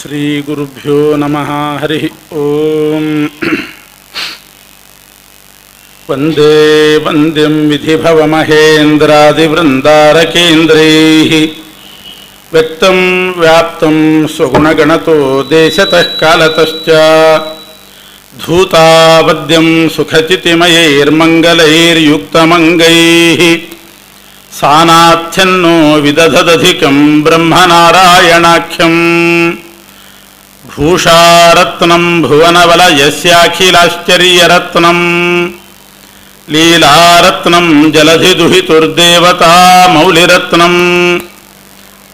ಶ್ರೀ ಗುರುಭ್ಯೋ ನಮಃ. ಹರಿ ಓಂ. ವಂದೇ ವಂದ್ಯಂ ವಿಧಿಭವಮಹೇಂದ್ರಾದಿವೃಂದಾರಕೇಂದ್ರೈಃ ವ್ಯಕ್ತಂ ವ್ಯಾಪ್ತಂ ಸ್ವಗುಣಗಣತೋ ದೇಶತಃ ಕಾಲತಶ್ಚ ಧೂತಾವದ್ಯಂ ಸುಖಚಿತಿಮಯೈರ್ಮಂಗಲೈರ್ಯುಕ್ತಮಂಗೈಃ ಸಾನಾಥ್ಯನ್ನೋ ವಿದಧದಧಿಕಂ ಬ್ರಹ್ಮನಾರಾಯಣಾಖ್ಯಂ ಭೂಷಾರತ್ನಂ ಭುವನವಲಯಸ್ಯಾಖಿಲಾಶ್ಚರ್ಯರತ್ನಂ ಲೀಲಾರತ್ನಂ ಜಲಧಿದುಹಿತುರ್ದೇವತಾ ಮೌಲಿರತ್ನಂ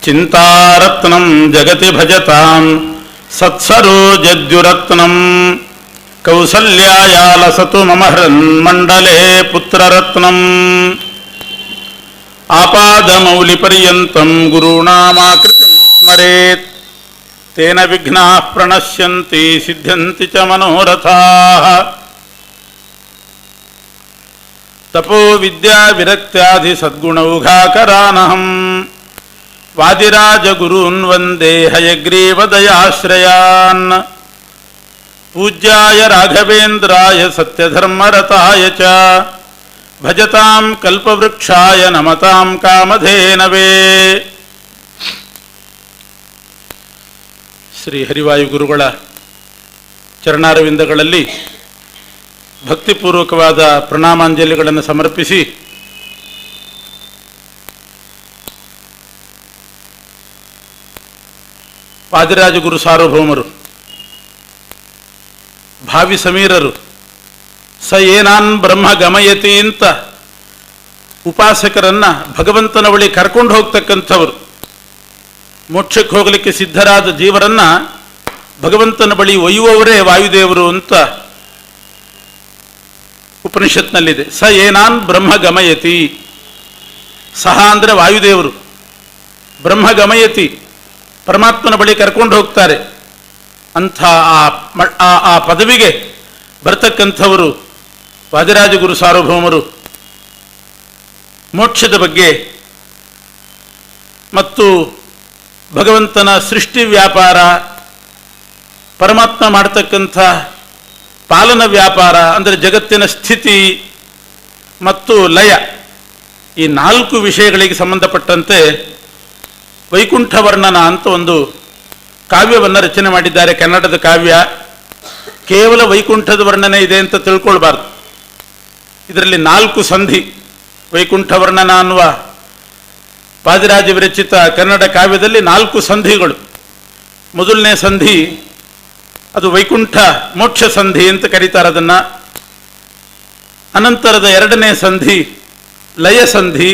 ಚಿಂತಾರತ್ನಂ ಜಗತಿ ಭಜತಾಂ ಸತ್ಸರೋಜದ್ಯುರತ್ನಂ ಕೌಸಲ್ಯಾಯಾಲಸತು ಮಮ ಹೃನ್ಮಂಡಲೇ ಪುತ್ರರತ್ನಂ ಆಪಾದಮೌಲಿಪರ್ಯಂತಂ ಗುರುಣಾಮಾಕೃತಿಂ ಸ್ಮರೇತ್ ತೇನ ವಿಘ್ನಾಃ ಪ್ರಣಶ್ಯಂತಿ ಸಿದ್ಧ್ಯಂತಿ ಚ ಮನೋರಥಾಃ. ತಪೋ ವಿದ್ಯಾ ವಿರಕ್ತ್ಯಾಧಿ ಸದ್ಗುಣೌಘಾಕರಾನಹಂ ವಾದಿರಾಜಗುರೂನ್ ವಂದೇ ಹಯಗ್ರೀವದಯಾಶ್ರಯಾನ್. ಪೂಜ್ಯಾಯ ರಾಘವೇಂದ್ರಾಯ ಸತ್ಯಧರ್ಮರತಾಯ ಚ ಭಜತಾಂ ಕಲ್ಪವೃಕ್ಷಾಯ ನಮತಾಂ ಕಾಮಧೇನವೇ. ಶ್ರೀ ಹರಿವಾಯು ಗುರುಗಳ ಚರಣಾರವಿಂದಗಳಲ್ಲಿ ಭಕ್ತಿಪೂರ್ವಕವಾದ ಪ್ರಣಾಮಾಂಜಲಿಗಳನ್ನು ಸಮರ್ಪಿಸಿ ವಾದಿರಾಜಗುರು ಸಾರ್ವಭೌಮರು, ಭಾವಿ ಸಮೀರರು, ಸ ಏನಾನ್ ಬ್ರಹ್ಮ ಗಮಯತಿ ಅಂತ ಉಪಾಸಕರನ್ನ ಭಗವಂತನ ಬಳಿ ಕರ್ಕೊಂಡು ಹೋಗ್ತಕ್ಕಂಥವರು, ಮೋಕ್ಷಕ್ಕೆ ಹೋಗಲಿಕ್ಕೆ ಸಿದ್ಧರಾದ ಜೀವರನ್ನ ಭಗವಂತನ ಬಳಿ ಒಯ್ಯುವವರೇ ವಾಯುದೇವರು ಅಂತ ಉಪನಿಷತ್ನಲ್ಲಿದೆ. ಸ ಏನಾನ್ ಬ್ರಹ್ಮ ಗಮಯತಿ, ಸಹ ಅಂದರೆ ವಾಯುದೇವರು, ಬ್ರಹ್ಮ ಗಮಯತಿ ಪರಮಾತ್ಮನ ಬಳಿ ಕರ್ಕೊಂಡು ಹೋಗ್ತಾರೆ. ಅಂಥ ಆ ಪದವಿಗೆ ಬರ್ತಕ್ಕಂಥವರು ವಾದಿರಾಜಗುರು ಸಾರ್ವಭೌಮರು. ಮೋಕ್ಷದ ಬಗ್ಗೆ ಮತ್ತು ಭಗವಂತನ ಸೃಷ್ಟಿ ವ್ಯಾಪಾರ, ಪರಮಾತ್ಮ ಮಾಡತಕ್ಕಂಥ ಪಾಲನ ವ್ಯಾಪಾರ ಅಂದರೆ ಜಗತ್ತಿನ ಸ್ಥಿತಿ ಮತ್ತು ಲಯ, ಈ 4 ವಿಷಯಗಳಿಗೆ ಸಂಬಂಧಪಟ್ಟಂತೆ ವೈಕುಂಠ ವರ್ಣನ ಅಂತ ಒಂದು ಕಾವ್ಯವನ್ನು ರಚನೆ ಮಾಡಿದ್ದಾರೆ. ಕನ್ನಡದ ಕಾವ್ಯ. ಕೇವಲ ವೈಕುಂಠದ ವರ್ಣನೆ ಇದೆ ಅಂತ ತಿಳ್ಕೊಳ್ಬಾರ್ದು. ಇದರಲ್ಲಿ 4 ಸಂಧಿ. ವೈಕುಂಠ ವರ್ಣನ ಅನ್ನುವ ವಾದಿರಾಜ ವಿರಚಿತ ಕನ್ನಡ ಕಾವ್ಯದಲ್ಲಿ 4 ಸಂಧಿಗಳು. ಮೊದಲನೇ ಸಂಧಿ ಅದು ವೈಕುಂಠ ಮೋಕ್ಷ ಸಂಧಿ ಅಂತ ಕರೀತಾರೆ ಅದನ್ನು. ಅನಂತರದ 2ನೇ ಸಂಧಿ ಲಯ ಸಂಧಿ,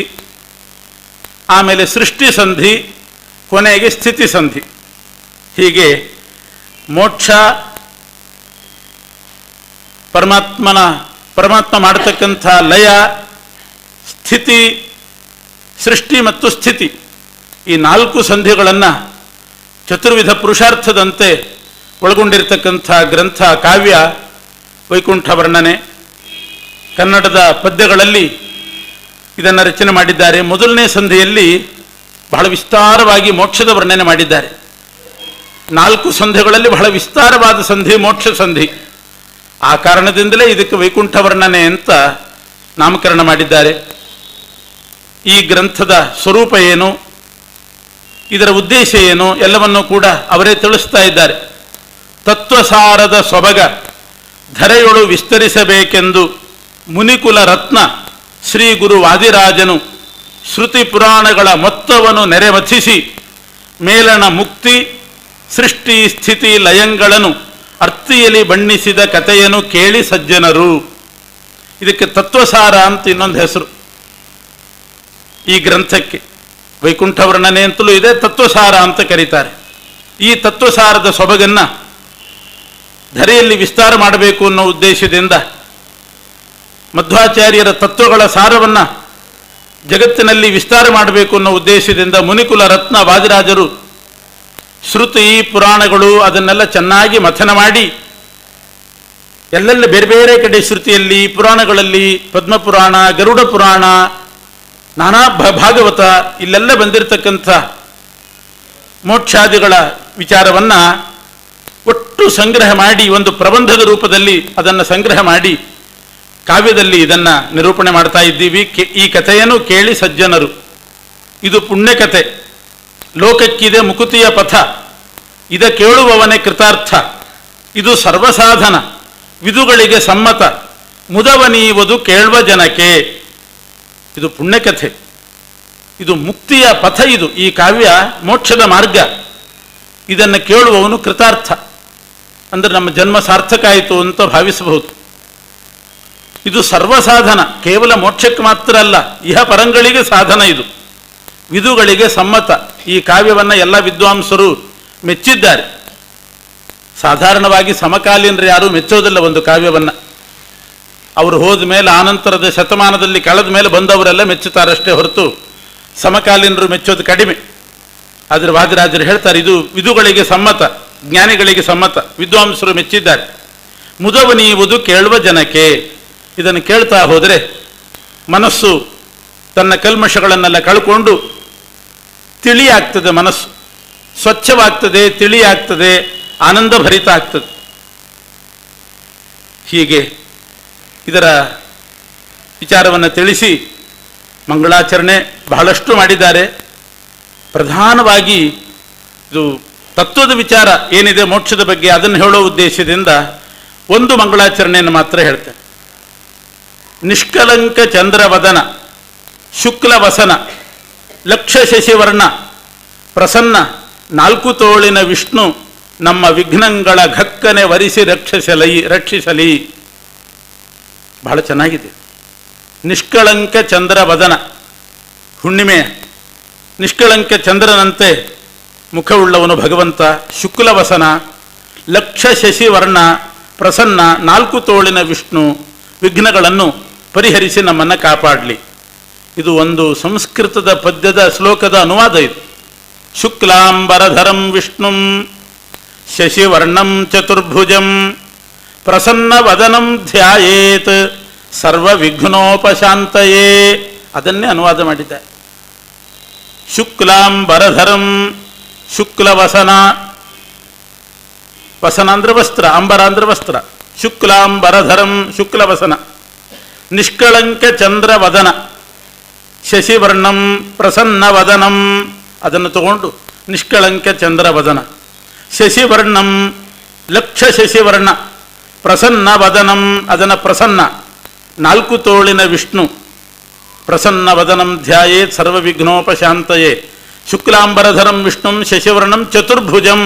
ಆಮೇಲೆ ಸೃಷ್ಟಿ ಸಂಧಿ, ಕೊನೆಗೆ ಸ್ಥಿತಿ ಸಂಧಿ. ಹೀಗೆ ಮೋಕ್ಷ, ಪರಮಾತ್ಮ ಮಾಡತಕ್ಕಂಥ ಲಯ, ಸ್ಥಿತಿ, ಸೃಷ್ಟಿ ಮತ್ತು ಸ್ಥಿತಿ, ಈ 4 ಸಂಧಿಗಳನ್ನು ಚತುರ್ವಿಧ ಪುರುಷಾರ್ಥದಂತೆ ಒಳಗೊಂಡಿರತಕ್ಕಂಥ ಗ್ರಂಥ ಕಾವ್ಯ ವೈಕುಂಠ ವರ್ಣನೆ. ಕನ್ನಡದ ಪದ್ಯಗಳಲ್ಲಿ ಇದನ್ನು ರಚನೆ ಮಾಡಿದ್ದಾರೆ. ಮೊದಲನೇ ಸಂಧಿಯಲ್ಲಿ ಬಹಳ ವಿಸ್ತಾರವಾಗಿ ಮೋಕ್ಷದ ವರ್ಣನೆ ಮಾಡಿದ್ದಾರೆ. 4 ಸಂಧಿಗಳಲ್ಲಿ ಬಹಳ ವಿಸ್ತಾರವಾದ ಸಂಧಿ ಮೋಕ್ಷ ಸಂಧಿ. ಆ ಕಾರಣದಿಂದಲೇ ಇದಕ್ಕೆ ವೈಕುಂಠ ವರ್ಣನೆ ಅಂತ ನಾಮಕರಣ ಮಾಡಿದ್ದಾರೆ. ಈ ಗ್ರಂಥದ ಸ್ವರೂಪ ಏನು, ಇದರ ಉದ್ದೇಶ ಏನು ಎಲ್ಲವನ್ನೂ ಕೂಡ ಅವರೇ ತಿಳಿಸ್ತಾ ಇದ್ದಾರೆ. ತತ್ವಸಾರದ ಸೊಬಗ ಧರೆಯೊಳು ವಿಸ್ತರಿಸಬೇಕೆಂದು ಮುನಿಕುಲ ರತ್ನ ಶ್ರೀ ಗುರು ವಾದಿರಾಜನು ಶ್ರುತಿ ಪುರಾಣಗಳ ಮೊತ್ತವನ್ನು ನೆರೆಮಥಿಸಿ ಮೇಲಣ ಮುಕ್ತಿ ಸೃಷ್ಟಿ ಸ್ಥಿತಿ ಲಯಂಗಳನ್ನು ಅರ್ತಿಯಲ್ಲಿ ಬಣ್ಣಿಸಿದ ಕಥೆಯನ್ನು ಕೇಳಿ ಸಜ್ಜನರು. ಇದಕ್ಕೆ ತತ್ವಸಾರ ಅಂತ ಇನ್ನೊಂದು ಹೆಸರು ಈ ಗ್ರಂಥಕ್ಕೆ. ವೈಕುಂಠ ವರ್ಣನೆ ಅಂತಲೂ ಇದೆ, ತತ್ವಸಾರ ಅಂತ ಕರೀತಾರೆ. ಈ ತತ್ವಸಾರದ ಸೊಬಗನ್ನು ಧರೆಯಲ್ಲಿ ವಿಸ್ತಾರ ಮಾಡಬೇಕು ಅನ್ನೋ ಉದ್ದೇಶದಿಂದ ಮಧ್ವಾಚಾರ್ಯರ ತತ್ವಗಳ ಸಾರವನ್ನು ಜಗತ್ತಿನಲ್ಲಿ ವಿಸ್ತಾರ ಮಾಡಬೇಕು ಅನ್ನೋ ಉದ್ದೇಶದಿಂದ ಮುನಿಕುಲ ರತ್ನ ವಾದಿರಾಜರು ಶ್ರುತಿ ಪುರಾಣಗಳು ಅದನ್ನೆಲ್ಲ ಚೆನ್ನಾಗಿ ಮಥನ ಮಾಡಿ ಎಲ್ಲೆಲ್ಲ ಬೇರೆ ಬೇರೆ ಕಡೆ ಶ್ರುತಿಯಲ್ಲಿ ಪುರಾಣಗಳಲ್ಲಿ ಪದ್ಮಪುರಾಣ, ಗರುಡ ಪುರಾಣ, ನಾನಾ ಭಾಗವತ ಇಲ್ಲೆಲ್ಲ ಬಂದಿರತಕ್ಕಂಥ ಮೋಕ್ಷಾದಿಗಳ ವಿಚಾರವನ್ನು ಒಟ್ಟು ಸಂಗ್ರಹ ಮಾಡಿ ಒಂದು ಪ್ರಬಂಧದ ರೂಪದಲ್ಲಿ ಅದನ್ನು ಸಂಗ್ರಹ ಮಾಡಿ ಕಾವ್ಯದಲ್ಲಿ ಇದನ್ನು ನಿರೂಪಣೆ ಮಾಡ್ತಾ ಇದ್ದೀವಿ. ಈ ಕಥೆಯನ್ನು ಕೇಳಿ ಸಜ್ಜನರು. ಇದು ಪುಣ್ಯಕಥೆ. ಲೋಕಕ್ಕಿದೆ ಮುಕುತಿಯ ಪಥ, ಇದ ಕೇಳುವವನೇ ಕೃತಾರ್ಥ. ಇದು ಸರ್ವಸಾಧನ, ವಿದುಗಳಿಗೆ ಸಮ್ಮತ, ಮುದವನೀವುದು ಕೇಳುವ ಜನಕ್ಕೆ. ಇದು ಪುಣ್ಯಕಥೆ, ಇದು ಮುಕ್ತಿಯ ಪಥ. ಇದು ಈ ಕಾವ್ಯ ಮೋಕ್ಷದ ಮಾರ್ಗ. ಇದನ್ನು ಕೇಳುವವನು ಕೃತಾರ್ಥ, ಅಂದರೆ ನಮ್ಮ ಜನ್ಮ ಸಾರ್ಥಕ ಆಯಿತು ಅಂತ ಭಾವಿಸಬಹುದು. ಇದು ಸರ್ವಸಾಧನ, ಕೇವಲ ಮೋಕ್ಷಕ್ಕೆ ಮಾತ್ರ ಅಲ್ಲ, ಇಹ ಪರಂಗಳಿಗೆ ಸಾಧನ. ಇದು ವಿದುಗಳಿಗೆ ಸಮ್ಮತ. ಈ ಕಾವ್ಯವನ್ನು ಎಲ್ಲ ವಿದ್ವಾಂಸರು ಮೆಚ್ಚಿದ್ದಾರೆ. ಸಾಧಾರಣವಾಗಿ ಸಮಕಾಲೀನರು ಯಾರೂ ಮೆಚ್ಚೋದಿಲ್ಲ ಒಂದು ಕಾವ್ಯವನ್ನು. ಅವರು ಹೋದ ಮೇಲೆ ಆನಂತರದ ಶತಮಾನದಲ್ಲಿ ಕಳೆದ ಮೇಲೆ ಬಂದವರೆಲ್ಲ ಮೆಚ್ಚುತ್ತಾರಷ್ಟೇ ಹೊರತು ಸಮಕಾಲೀನರು ಮೆಚ್ಚೋದು ಕಡಿಮೆ. ಆದರೆ ವಾದಿರಾಜರು ಹೇಳ್ತಾರೆ ಇದು ವಿದುಗಳಿಗೆ ಸಮ್ಮತ, ಜ್ಞಾನಿಗಳಿಗೆ ಸಮ್ಮತ, ವಿದ್ವಾಂಸರು ಮೆಚ್ಚಿದ್ದಾರೆ. ಮುದವನೀವುದು ಕೇಳುವ ಜನಕ್ಕೆ. ಇದನ್ನು ಕೇಳ್ತಾ ಹೋದರೆ ಮನಸ್ಸು ತನ್ನ ಕಲ್ಮಶಗಳನ್ನೆಲ್ಲ ಕಳ್ಕೊಂಡು ತಿಳಿಯಾಗ್ತದೆ. ಮನಸ್ಸು ಸ್ವಚ್ಛವಾಗ್ತದೆ, ತಿಳಿಯಾಗ್ತದೆ, ಆನಂದ ಭರಿತ ಆಗ್ತದೆ. ಹೀಗೆ ಇದರ ವಿಚಾರವನ್ನು ತಿಳಿಸಿ ಮಂಗಳಾಚರಣೆ ಬಹಳಷ್ಟು ಮಾಡಿದ್ದಾರೆ. ಪ್ರಧಾನವಾಗಿ ಇದು ತತ್ವದ ವಿಚಾರ ಏನಿದೆ ಮೋಕ್ಷದ ಬಗ್ಗೆ ಅದನ್ನು ಹೇಳೋ ಉದ್ದೇಶದಿಂದ ಒಂದು ಮಂಗಳಾಚರಣೆಯನ್ನು ಮಾತ್ರ ಹೇಳ್ತೇನೆ. ನಿಷ್ಕಲಂಕ ಚಂದ್ರವದನ ಶುಕ್ಲವಸನ ಲಕ್ಷ ಶಶಿವರ್ಣ ಪ್ರಸನ್ನ ನಾಲ್ಕು ತೋಳಿನ ವಿಷ್ಣು ನಮ್ಮ ವಿಘ್ನಗಳ ಘಕ್ಕನೆ ವರಿಸಿ ರಕ್ಷಿಸಲಿ. ಬಹಳ ಚೆನ್ನಾಗಿದೆ. ನಿಷ್ಕಳಂಕ ಚಂದ್ರವದನ, ಹುಣ್ಣಿಮೆಯ ನಿಷ್ಕಳಂಕ ಚಂದ್ರನಂತೆ ಮುಖವುಳ್ಳವನು ಭಗವಂತ. ಶುಕ್ಲವಸನ, ಲಕ್ಷ ಶಶಿವರ್ಣ, ಪ್ರಸನ್ನ, ನಾಲ್ಕು ತೋಳಿನ ವಿಷ್ಣು ವಿಘ್ನಗಳನ್ನು ಪರಿಹರಿಸಿ ನಮ್ಮನ್ನು ಕಾಪಾಡಲಿ. ಇದು ಒಂದು ಸಂಸ್ಕೃತದ ಪದ್ಯದ ಶ್ಲೋಕದ ಅನುವಾದ. ಇದು ಶುಕ್ಲಾಂಬರಧರಂ ವಿಷ್ಣುಂ ಶಶಿವರ್ಣಂ ಚತುರ್ಭುಜಂ ಪ್ರಸನ್ನವದನಂ ಧ್ಯಾಯೇತ್ ಸರ್ವ ವಿಘ್ನೋಪಶಾಂತಯೇ. ಅದನ್ನೇ ಅನುವಾದ ಮಾಡಿದ್ದಾರೆ. ಶುಕ್ಲಾಂಬರಧರಂ, ಶುಕ್ಲವಸನ, ವಸನ ಅಂದ್ರೆ ವಸ್ತ್ರ, ಅಂಬರ ಅಂದ್ರೆ ವಸ್ತ್ರ. ಶುಕ್ಲಾಂಬರಧರಂ ಶುಕ್ಲವಸನ, ನಿಷ್ಕಳಂಕ ಚಂದ್ರವದನ, ಶಶಿವರ್ಣಂ ಪ್ರಸನ್ನವದನಂ, ಅದನ್ನು ತಗೊಂಡು ನಿಷ್ಕಳಂಕ ಚಂದ್ರವದನ, ಶಶಿವರ್ಣಂ ಲಕ್ಷ ಶಶಿವರ್ಣ, ಪ್ರಸನ್ನವದನಂ ಅದನ್ನು ಪ್ರಸನ್ನ, ನಾಲ್ಕು ತೋಳಿನ ವಿಷ್ಣು, ಪ್ರಸನ್ನವದನಂ ಧ್ಯಾಯೇತ್ ಸರ್ವ ವಿಘ್ನೋಪಶಾಂತಯೇ. ಶುಕ್ಲಾಂಬರಧರಂ ವಿಷ್ಣುಂ ಶಶಿವರ್ಣಂ ಚತುರ್ಭುಜಂ,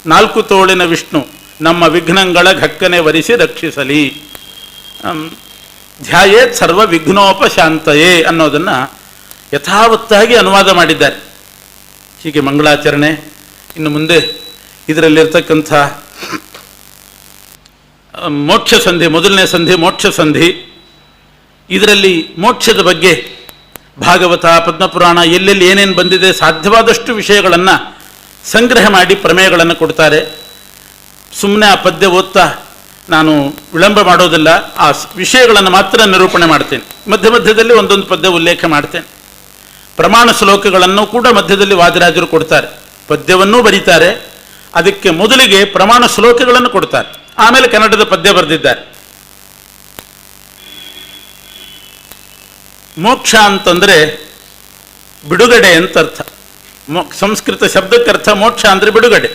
ನಾಲ್ಕು ತೋಳಿನ ವಿಷ್ಣು ನಮ್ಮ ವಿಘ್ನಗಳ ಘಕ್ಕನೆ ವರಿಸಿ ರಕ್ಷಿಸಲಿ. ಧ್ಯಾಯೇತ್ ಸರ್ವ ವಿಘ್ನೋಪಶಾಂತಯೇ ಅನ್ನೋದನ್ನು ಯಥಾವತ್ತಾಗಿ ಅನುವಾದ ಮಾಡಿದ್ದಾರೆ. ಹೀಗೆ ಮಂಗಳಾಚರಣೆ. ಇನ್ನು ಮುಂದೆ ಇದರಲ್ಲಿರ್ತಕ್ಕಂಥ ಮೋಕ್ಷ ಸಂಧಿ, ಮೊದಲನೇ ಸಂಧಿ ಮೋಕ್ಷ ಸಂಧಿ. ಇದರಲ್ಲಿ ಮೋಕ್ಷದ ಬಗ್ಗೆ ಭಾಗವತ, ಪದ್ಮಪುರಾಣ ಎಲ್ಲೆಲ್ಲಿ ಏನೇನು ಬಂದಿದೆ ಸಾಧ್ಯವಾದಷ್ಟು ವಿಷಯಗಳನ್ನು ಸಂಗ್ರಹ ಮಾಡಿ ಪ್ರಮೇಯಗಳನ್ನು ಕೊಡ್ತಾರೆ. ಸುಮ್ಮನೆ ಆ ಪದ್ಯ ಓದ್ತಾ ನಾನು ವಿಳಂಬ ಮಾಡೋದಿಲ್ಲ, ಆ ವಿಷಯಗಳನ್ನು ಮಾತ್ರ ನಿರೂಪಣೆ ಮಾಡ್ತೇನೆ. ಮಧ್ಯ ಮಧ್ಯದಲ್ಲಿ ಒಂದೊಂದು ಪದ್ಯ ಉಲ್ಲೇಖ ಮಾಡ್ತೇನೆ. ಪ್ರಮಾಣ ಶ್ಲೋಕಗಳನ್ನು ಕೂಡ ಮಧ್ಯದಲ್ಲಿ ವಾದಿರಾಜರು ಕೊಡ್ತಾರೆ. ಪದ್ಯವನ್ನೂ ಬರೀತಾರೆ, ಅದಕ್ಕೆ ಮೊದಲಿಗೆ ಪ್ರಮಾಣ ಶ್ಲೋಕಗಳನ್ನು ಕೊಡ್ತಾರೆ, ಆಮೇಲೆ ಕನ್ನಡದ ಪದ್ಯ ಬರೆದಿದ್ದಾರೆ. ಮೋಕ್ಷ ಅಂತಂದರೆ ಬಿಡುಗಡೆ ಅಂತ ಅರ್ಥ. ಸಂಸ್ಕೃತ ಶಬ್ದಕ್ಕರ್ಥ ಮೋಕ್ಷ ಅಂದರೆ ಬಿಡುಗಡೆ.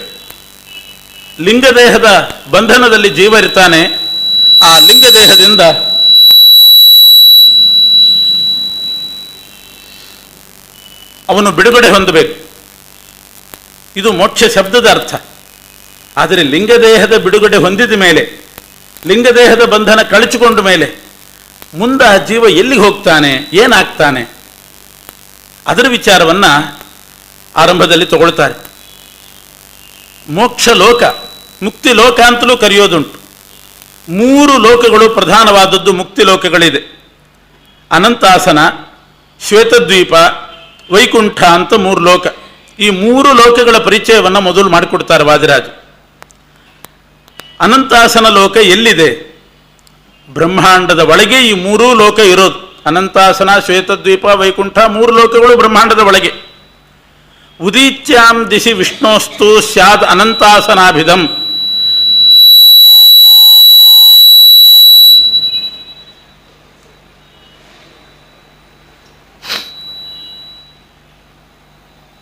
ಲಿಂಗದೇಹದ ಬಂಧನದಲ್ಲಿ ಜೀವ ಇರ್ತಾನೆ, ಆ ಲಿಂಗದೇಹದಿಂದ ಅವನು ಬಿಡುಗಡೆ ಹೊಂದಬೇಕು. ಇದು ಮೋಕ್ಷ ಶಬ್ದದ ಅರ್ಥ. ಆದರೆ ಲಿಂಗದೇಹದ ಬಿಡುಗಡೆ ಹೊಂದಿದ ಮೇಲೆ, ಲಿಂಗದೇಹದ ಬಂಧನ ಕಳಚಿಕೊಂಡ ಮೇಲೆ ಮುಂದೆ ಆ ಜೀವ ಎಲ್ಲಿಗೆ ಹೋಗ್ತಾನೆ, ಏನಾಗ್ತಾನೆ, ಅದರ ವಿಚಾರವನ್ನು ಆರಂಭದಲ್ಲಿ ತಗೊಳ್ತಾರೆ. ಮೋಕ್ಷ ಲೋಕ, ಮುಕ್ತಿ ಲೋಕ ಅಂತಲೂ ಕರೆಯೋದುಂಟು. 3 ಲೋಕಗಳು ಪ್ರಧಾನವಾದದ್ದು ಮುಕ್ತಿ ಲೋಕಗಳಿದೆ. ಅನಂತಾಸನ, ಶ್ವೇತದ್ವೀಪ, ವೈಕುಂಠ ಅಂತ 3 ಲೋಕ. ಈ 3 ಲೋಕಗಳ ಪರಿಚಯವನ್ನು ಮೊದಲು ಮಾಡಿಕೊಡ್ತಾರೆ ವಾದಿರಾಜ. ಅನಂತಾಸನ ಲೋಕ ಎಲ್ಲಿದೆ? ಬ್ರಹ್ಮಾಂಡದ ಒಳಗೆ ಈ 3 ಲೋಕ ಇರೋದು. ಅನಂತಾಸನ, ಶ್ವೇತದ್ವೀಪ, ವೈಕುಂಠ 3 ಲೋಕಗಳು ಬ್ರಹ್ಮಾಂಡದ ಒಳಗೆ. ಉದೀಚ್ಯಾಂ ದಿಶಿ ವಿಷ್ಣೋಸ್ತು ಸ್ಯಾದ್ ಅನಂತಾಸನಾಭಿಧಂ.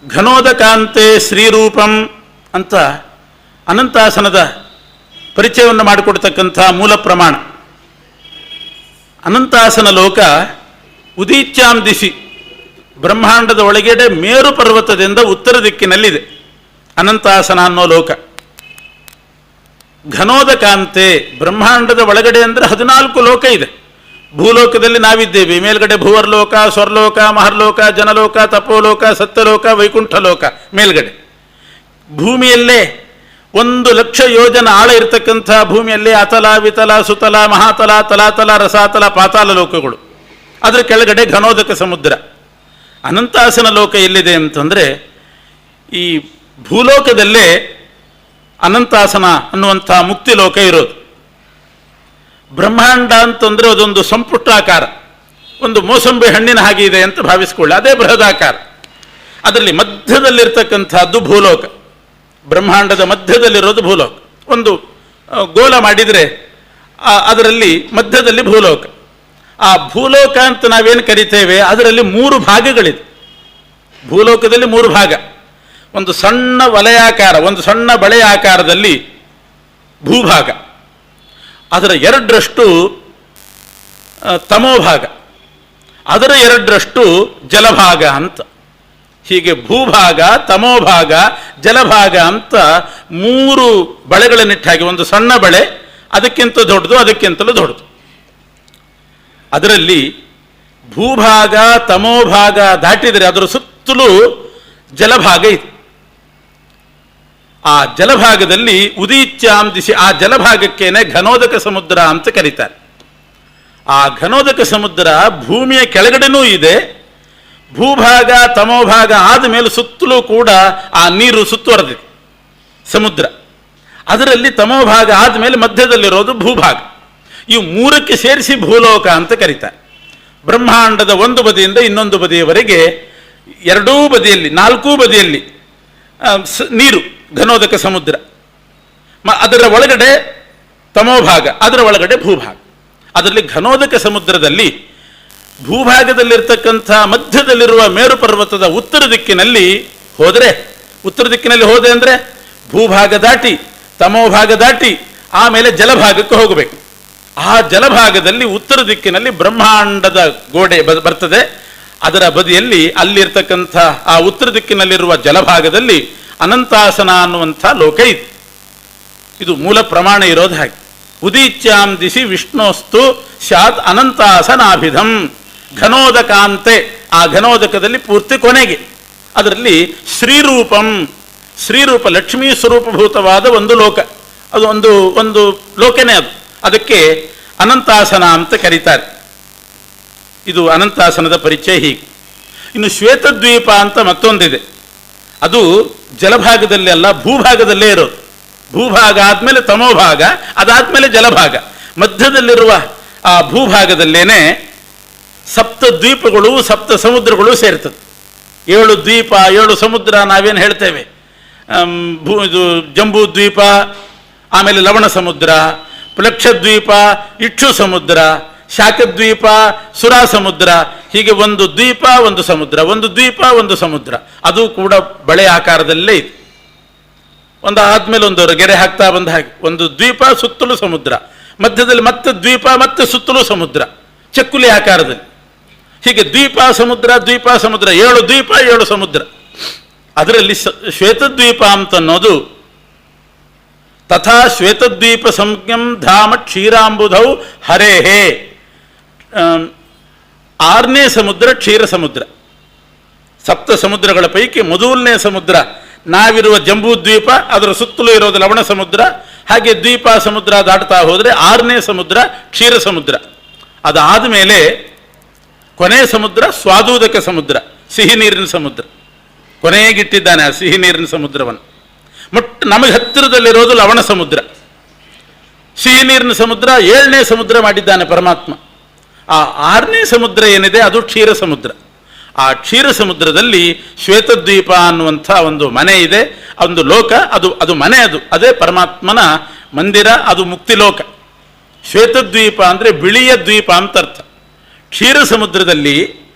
ಘನೋದಕಾಂತೆ ಶ್ರೀರೂಪಂ ಅಂತ ಅನಂತಾಸನದ ಪರಿಚಯವನ್ನು ಮಾಡಿಕೊಡ್ತಕ್ಕಂಥ ಮೂಲ ಪ್ರಮಾಣ. ಅನಂತಾಸನ ಲೋಕ ಉದೀಚ್ಯಾಂ ದಿಶಿ, ಬ್ರಹ್ಮಾಂಡದ ಒಳಗಡೆ ಮೇರು ಪರ್ವತದಿಂದ ಉತ್ತರ ದಿಕ್ಕಿನಲ್ಲಿದೆ ಅನಂತಾಸನ ಅನ್ನೋ ಲೋಕ. ಘನೋದಕಾಂತೆ, ಬ್ರಹ್ಮಾಂಡದ ಒಳಗಡೆ ಅಂದರೆ 14 ಲೋಕ ಇದೆ. ಭೂಲೋಕದಲ್ಲಿ ನಾವಿದ್ದೇವೆ, ಮೇಲ್ಗಡೆ ಭುವರ್ಲೋಕ, ಸ್ವರ್ಲೋಕ, ಮಹರ್ಲೋಕ, ಜನಲೋಕ, ತಪೋಲೋಕ, ಸತ್ಯಲೋಕ, ವೈಕುಂಠ ಲೋಕ ಮೇಲ್ಗಡೆ. ಭೂಮಿಯಲ್ಲೇ 1,00,000 ಯೋಜನ ಆಳ ಇರತಕ್ಕಂಥ ಭೂಮಿಯಲ್ಲಿ ಅತಲ, ವಿತಲ, ಸುತಲ, ಮಹಾತಲ, ತಲಾತಲ, ರಸಾತಲ, ಪಾತಾಳ ಲೋಕಗಳು. ಅದರ ಕೆಳಗಡೆ ಘನೋದಕ ಸಮುದ್ರ. ಅನಂತಾಸನ ಲೋಕ ಎಲ್ಲಿದೆ ಅಂತಂದರೆ ಈ ಭೂಲೋಕದಲ್ಲೇ ಅನಂತಾಸನ ಅನ್ನುವಂಥ ಮುಕ್ತಿ ಲೋಕ ಇರೋದು. ಬ್ರಹ್ಮಾಂಡ ಅಂತಂದರೆ ಅದೊಂದು ಸಂಪುಟಾಕಾರ, ಒಂದು ಮೋಸಂಬಿ ಹಣ್ಣಿನ ಹಾಗೆ ಇದೆ ಅಂತ ಭಾವಿಸ್ಕೊಳ್ಳಿ. ಅದೇ ಬೃಹದಾಕಾರ. ಅದರಲ್ಲಿ ಮಧ್ಯದಲ್ಲಿರ್ತಕ್ಕಂಥದ್ದು ಭೂಲೋಕ. ಬ್ರಹ್ಮಾಂಡದ ಮಧ್ಯದಲ್ಲಿರೋದು ಭೂಲೋಕ. ಒಂದು ಗೋಲ ಮಾಡಿದರೆ ಅದರಲ್ಲಿ ಮಧ್ಯದಲ್ಲಿ ಭೂಲೋಕ. ಆ ಭೂಲೋಕ ಅಂತ ನಾವೇನು ಕರಿತೇವೆ ಅದರಲ್ಲಿ 3 ಭಾಗಗಳಿದೆ. ಭೂಲೋಕದಲ್ಲಿ 3 ಭಾಗ. ಒಂದು ಸಣ್ಣ ವಲಯಾಕಾರ, ಒಂದು ಸಣ್ಣ ಬಳೆಯ ಆಕಾರದಲ್ಲಿ ಭೂಭಾಗ. ಅದರ 2ರಷ್ಟು ತಮೋಭಾಗ, ಅದರ 2ರಷ್ಟು ಜಲಭಾಗ ಅಂತ. ಹೀಗೆ ಭೂಭಾಗ, ತಮೋಭಾಗ, ಜಲಭಾಗ ಅಂತ 3 ಬಳೆಗಳನ್ನಿಟ್ಟಾಗಿ ಒಂದು ಸಣ್ಣ ಬಳೆ, ಅದಕ್ಕಿಂತ ದೊಡ್ಡದು, ಅದಕ್ಕಿಂತಲೂ ದೊಡ್ಡದು. ಅದರಲ್ಲಿ ಭೂಭಾಗ ತಮೋಭಾಗ ದಾಟಿದರೆ ಅದರ ಸುತ್ತಲೂ ಜಲಭಾಗ ಇದೆ. ಆ ಜಲಭಾಗದಲ್ಲಿ ಉದೀಚ್ಯಾಂ ದಿಶಿ, ಆ ಜಲಭಾಗಕ್ಕೇನೆ ಘನೋದಕ ಸಮುದ್ರ ಅಂತ ಕರೀತಾರೆ. ಆ ಘನೋದಕ ಸಮುದ್ರ ಭೂಮಿಯ ಕೆಳಗಡೆನೂ ಇದೆ. ಭೂಭಾಗ ತಮೋಭಾಗ ಆದ ಮೇಲೆ ಸುತ್ತಲೂ ಕೂಡ ಆ ನೀರು ಸುತ್ತುವರೆದಿದೆ ಸಮುದ್ರ. ಅದರಲ್ಲಿ ತಮೋಭಾಗ ಆದಮೇಲೆ ಮಧ್ಯದಲ್ಲಿರೋದು ಭೂಭಾಗ. ಇವು 3ಕ್ಕೆ ಸೇರಿಸಿ ಭೂಲೋಕ ಅಂತ ಕರೀತಾರೆ. ಬ್ರಹ್ಮಾಂಡದ ಒಂದು ಬದಿಯಿಂದ ಇನ್ನೊಂದು ಬದಿಯವರೆಗೆ 2 ಬದಿಯಲ್ಲಿ 4 ಬದಿಯಲ್ಲಿ ನೀರು, ಘನೋದಕ ಸಮುದ್ರ. ಅದರ ಒಳಗಡೆ ತಮೋಭಾಗ, ಅದರ ಒಳಗಡೆ ಭೂಭಾಗ. ಅದರಲ್ಲಿ ಘನೋದಕ ಸಮುದ್ರದಲ್ಲಿ ಭೂಭಾಗದಲ್ಲಿರ್ತಕ್ಕಂಥ ಮಧ್ಯದಲ್ಲಿರುವ ಮೇರು ಪರ್ವತದ ಉತ್ತರ ದಿಕ್ಕಿನಲ್ಲಿ ಹೋದರೆ, ಉತ್ತರ ದಿಕ್ಕಿನಲ್ಲಿ ಹೋದೆ ಅಂದರೆ ಭೂಭಾಗ ದಾಟಿ ತಮೋಭಾಗ ದಾಟಿ ಆಮೇಲೆ ಜಲಭಾಗಕ್ಕೆ ಹೋಗಬೇಕು. ಆ ಜಲಭಾಗದಲ್ಲಿ ಉತ್ತರ ದಿಕ್ಕಿನಲ್ಲಿ ಬ್ರಹ್ಮಾಂಡದ ಗೋಡೆ ಬರ್ತದೆ. ಅದರ ಬದಿಯಲ್ಲಿ ಅಲ್ಲಿರ್ತಕ್ಕಂಥ ಆ ಉತ್ತರ ದಿಕ್ಕಿನಲ್ಲಿರುವ ಜಲಭಾಗದಲ್ಲಿ ಅನಂತಾಸನ ಅನ್ನುವಂಥ ಲೋಕ ಇದೆ. ಇದು ಮೂಲ ಪ್ರಮಾಣ ಇರೋದು ಹಾಗೆ. ಉದೀಚ್ಯಾಂ ದಿಶಿ ವಿಷ್ಣೋಸ್ತು ಸ್ಯಾತ್ ಅನಂತಾಸನಾಭಿಧಂ. ಘನೋದಕಾಂತೆ, ಆ ಘನೋದಕದಲ್ಲಿ ಪೂರ್ತಿ ಕೊನೆಗೆ ಅದರಲ್ಲಿ ಶ್ರೀರೂಪಂ, ಶ್ರೀರೂಪ ಲಕ್ಷ್ಮೀ ಸ್ವರೂಪಭೂತವಾದ ಒಂದು ಲೋಕ. ಅದು ಒಂದು ಲೋಕನೇ ಅದು. ಅದಕ್ಕೆ ಅನಂತಾಸನ ಅಂತ ಕರೀತಾರೆ. ಇದು ಅನಂತಾಸನದ ಪರಿಚಯ ಹೀಗೆ. ಇನ್ನು ಶ್ವೇತದ್ವೀಪ ಅಂತ ಮತ್ತೊಂದಿದೆ. ಅದು ಜಲಭಾಗದಲ್ಲಿ ಅಲ್ಲ, ಭೂಭಾಗದಲ್ಲೇ ಇರೋದು. ಭೂಭಾಗ ಆದಮೇಲೆ ತಮೋಭಾಗ, ಅದಾದಮೇಲೆ ಜಲಭಾಗ. ಮಧ್ಯದಲ್ಲಿರುವ ಆ ಭೂಭಾಗದಲ್ಲೇನೆ 7 ದ್ವೀಪಗಳು 7 ಸಮುದ್ರಗಳು ಸೇರ್ತದೆ. 7 ದ್ವೀಪ 7 ಸಮುದ್ರ ನಾವೇನು ಹೇಳ್ತೇವೆ. ಇದು ಜಂಬೂ ದ್ವೀಪ, ಆಮೇಲೆ ಲವಣ ಸಮುದ್ರ, ಪ್ಲಕ್ಷದ್ವೀಪ, ಇಕ್ಷು ಸಮುದ್ರ, ಶಾಖದ್ವೀಪ, ಸುರಾ ಸಮುದ್ರ. ಹೀಗೆ ಒಂದು ದ್ವೀಪ ಒಂದು ಸಮುದ್ರ, ಒಂದು ದ್ವೀಪ ಒಂದು ಸಮುದ್ರ. ಅದು ಕೂಡ ಬಳೆ ಆಕಾರದಲ್ಲೇ ಇದೆ. ಒಂದು ಆದ್ಮೇಲೆ ಒಂದು ಗೆರೆ ಹಾಕ್ತಾ ಬಂದ ಹಾಗೆ ಒಂದು ದ್ವೀಪ, ಸುತ್ತಲೂ ಸಮುದ್ರ, ಮಧ್ಯದಲ್ಲಿ ಮತ್ತೆ ದ್ವೀಪ, ಮತ್ತೆ ಸುತ್ತಲೂ ಸಮುದ್ರ, ಚಕ್ಕುಲಿ ಆಕಾರದಲ್ಲಿ. ಹೀಗೆ ದ್ವೀಪ ಸಮುದ್ರ ದ್ವೀಪ ಸಮುದ್ರ, 7 ದ್ವೀಪ 7 ಸಮುದ್ರ. ಅದರಲ್ಲಿ ಶ್ವೇತದ್ವೀಪ ಅಂತನ್ನೋದು ತಥಾ ಶ್ವೇತದ್ವೀಪ ಸಂಜ್ಞಂ ಧಾಮ ಕ್ಷೀರಾಂಬುಧೌ ಹರೇಹೇ. 6ನೇ ಸಮುದ್ರ ಕ್ಷೀರ ಸಮುದ್ರ. 7 ಸಮುದ್ರಗಳ ಪೈಕಿ ಮೊದಲನೇ ಸಮುದ್ರ ನಾವಿರುವ ಜಂಬೂ ದ್ವೀಪ, ಅದರ ಸುತ್ತಲೂ ಇರೋದು ಲವಣ ಸಮುದ್ರ. ಹಾಗೆ ದ್ವೀಪ ಸಮುದ್ರ ದಾಟ್ತಾ ಹೋದರೆ 6ನೇ ಸಮುದ್ರ ಕ್ಷೀರ ಸಮುದ್ರ. ಅದಾದ ಮೇಲೆ ಕೊನೆಯ ಸಮುದ್ರ ಸ್ವಾದೂದಕ ಸಮುದ್ರ, ಸಿಹಿ ನೀರಿನ ಸಮುದ್ರ. ಕೊನೆಗಿಟ್ಟಿದ್ದಾನೆ ಆ ಸಿಹಿ ನೀರಿನ ಸಮುದ್ರವನ್ನು. ನಮಗೆ ಹತ್ತಿರದಲ್ಲಿರೋದು ಲವಣ ಸಮುದ್ರ. ಸಿಹಿ ನೀರಿನ ಸಮುದ್ರ 7ನೇ ಸಮುದ್ರ ಮಾಡಿದ್ದಾನೆ ಪರಮಾತ್ಮ. ಆ 6ನೇ ಸಮುದ್ರ ಏನಿದೆ ಅದು ಕ್ಷೀರ ಸಮುದ್ರ. ಆ ಕ್ಷೀರ ಸಮುದ್ರದಲ್ಲಿ ಶ್ವೇತದ್ವೀಪ ಅನ್ನುವಂಥ ಒಂದು ಮನೆ ಇದೆ, ಒಂದು ಲೋಕ, ಅದು ಮನೆ, ಅದೇ ಪರಮಾತ್ಮನ ಮಂದಿರ, ಅದು ಮುಕ್ತಿಲೋಕ. ಶ್ವೇತದ್ವೀಪ ಅಂದರೆ ಬಿಳಿಯ ದ್ವೀಪ ಅಂತ ಅರ್ಥ. ಕ್ಷೀರ ಸಮುದ್ರದಲ್ಲಿ